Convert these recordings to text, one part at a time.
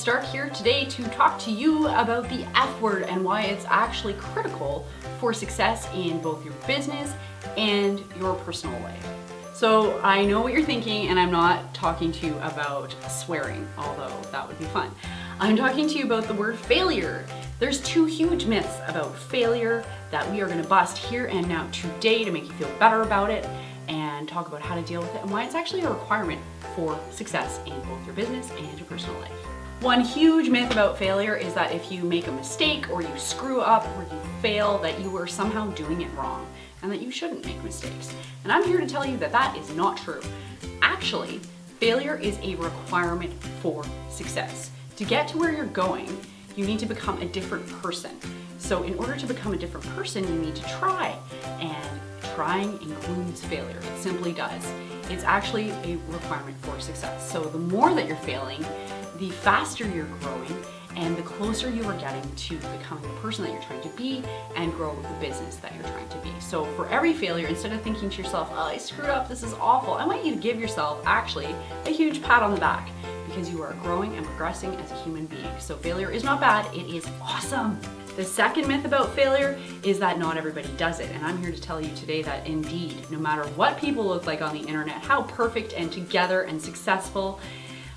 Stark here today to talk to you about the F word and why it's actually critical for success in both your business and your personal life. So I know what you're thinking, and I'm not talking to you about swearing, although that would be fun. I'm talking to you about the word failure. There's two huge myths about failure that we are going to bust here and now today to make you feel better about it and talk about how to deal with it and why it's actually a requirement for success in both your business and your personal life. One huge myth about failure is that if you make a mistake or you screw up or you fail, that you are somehow doing it wrong and that you shouldn't make mistakes. And I'm here to tell you that that is not true. Actually, failure is a requirement for success. To get to where you're going, you need to become a different person. So in order to become a different person, you need to try, and trying includes failure. It simply does. It's actually a requirement for success. So the more that you're failing, the faster you're growing and the closer you are getting to becoming the person that you're trying to be and grow the business that you're trying to be. So for every failure, instead of thinking to yourself, oh, I screwed up, this is awful, I want you to give yourself actually a huge pat on the back because you are growing and progressing as a human being. So failure is not bad, it is awesome. The second myth about failure is that not everybody does it. And I'm here to tell you today that indeed, no matter what people look like on the internet, how perfect and together and successful,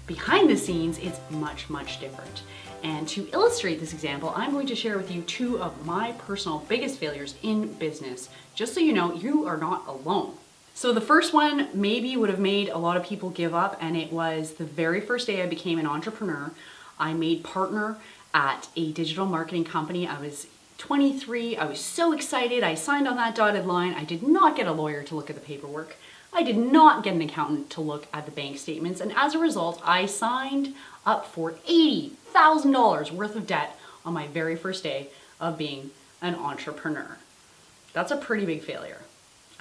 behind the scenes, it's much, much different. And to illustrate this example, I'm going to share with you two of my personal biggest failures in business, just so you know you are not alone. So the first one maybe would have made a lot of people give up, and it was the very first day I became an entrepreneur. I made partner at a digital marketing company. I was 23. I was so excited. I signed on that dotted line. I did not get a lawyer to look at the paperwork. I did not get an accountant to look at the bank statements. And as a result, I signed up for $80,000 worth of debt on my very first day of being an entrepreneur. That's a pretty big failure.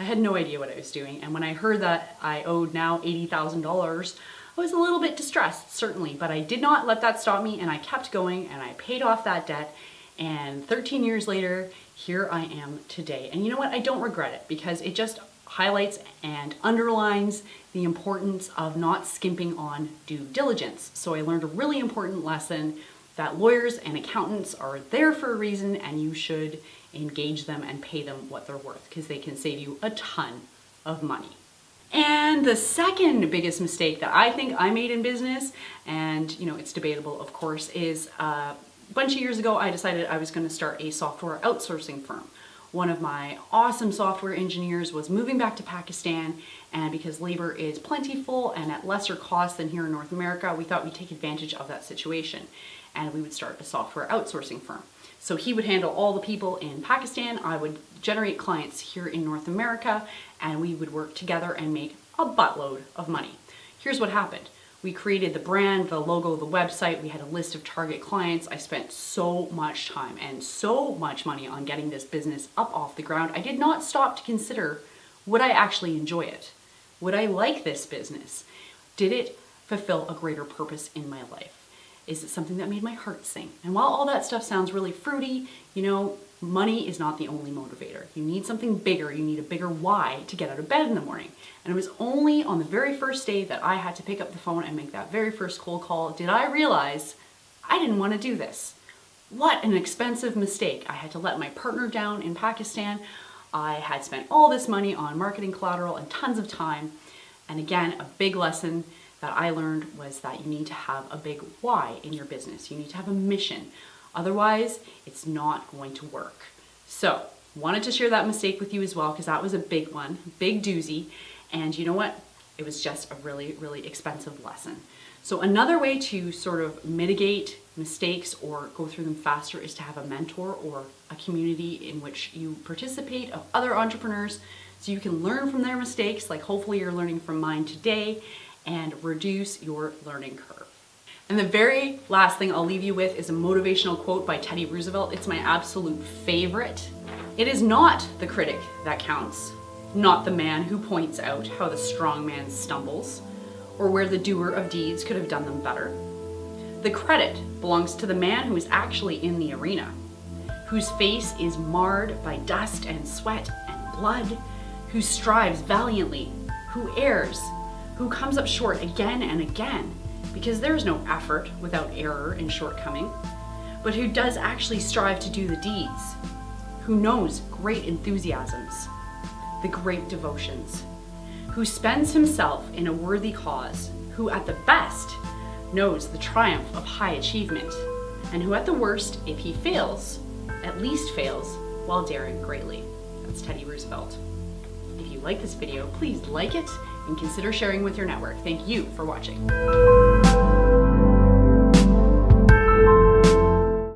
I had no idea what I was doing. And when I heard that I owed now $80,000, I was a little bit distressed, certainly, but I did not let that stop me, and I kept going, and I paid off that debt, and 13 years later, here I am today. And you know what? I don't regret it, because it just highlights and underlines the importance of not skimping on due diligence. So I learned a really important lesson that lawyers and accountants are there for a reason, and you should engage them and pay them what they're worth, because they can save you a ton of money. And the second biggest mistake that I think I made in business, and you know, it's debatable of course, is a bunch of years ago I decided I was going to start a software outsourcing firm. One of my awesome software engineers was moving back to Pakistan, and because labor is plentiful and at lesser cost than here in North America, we thought we'd take advantage of that situation and we would start a software outsourcing firm. So he would handle all the people in Pakistan, I would generate clients here in North America, and we would work together and make a buttload of money. Here's what happened. We created the brand, the logo, the website, we had a list of target clients. I spent so much time and so much money on getting this business up off the ground. I did not stop to consider, would I actually enjoy it? Would I like this business? Did it fulfill a greater purpose in my life? Is it something that made my heart sing? And while all that stuff sounds really fruity, you know, money is not the only motivator. You need something bigger. You need a bigger why to get out of bed in the morning. And it was only on the very first day that I had to pick up the phone and make that very first cold call did I realize I didn't want to do this. What an expensive mistake. I had to let my partner down in Pakistan. I had spent all this money on marketing collateral and tons of time. And again, a big lesson that I learned was that you need to have a big why in your business. You need to have a mission. Otherwise, it's not going to work. So, wanted to share that mistake with you as well, because that was a big one, big doozy. And you know what? It was just a really, really expensive lesson. So another way to sort of mitigate mistakes or go through them faster is to have a mentor or a community in which you participate of other entrepreneurs so you can learn from their mistakes, like hopefully you're learning from mine today, and reduce your learning curve. And the very last thing I'll leave you with is a motivational quote by Teddy Roosevelt. It's my absolute favorite. It is not the critic that counts, not the man who points out how the strong man stumbles, or where the doer of deeds could have done them better. The credit belongs to the man who is actually in the arena, whose face is marred by dust and sweat and blood, who strives valiantly, who errs, who comes up short again and again, because there's no effort without error and shortcoming, but who does actually strive to do the deeds, who knows great enthusiasms, the great devotions, who spends himself in a worthy cause, who at the best knows the triumph of high achievement, and who at the worst, if he fails, at least fails while daring greatly. That's Teddy Roosevelt. If you like this video, please like it and consider sharing with your network. Thank you for watching.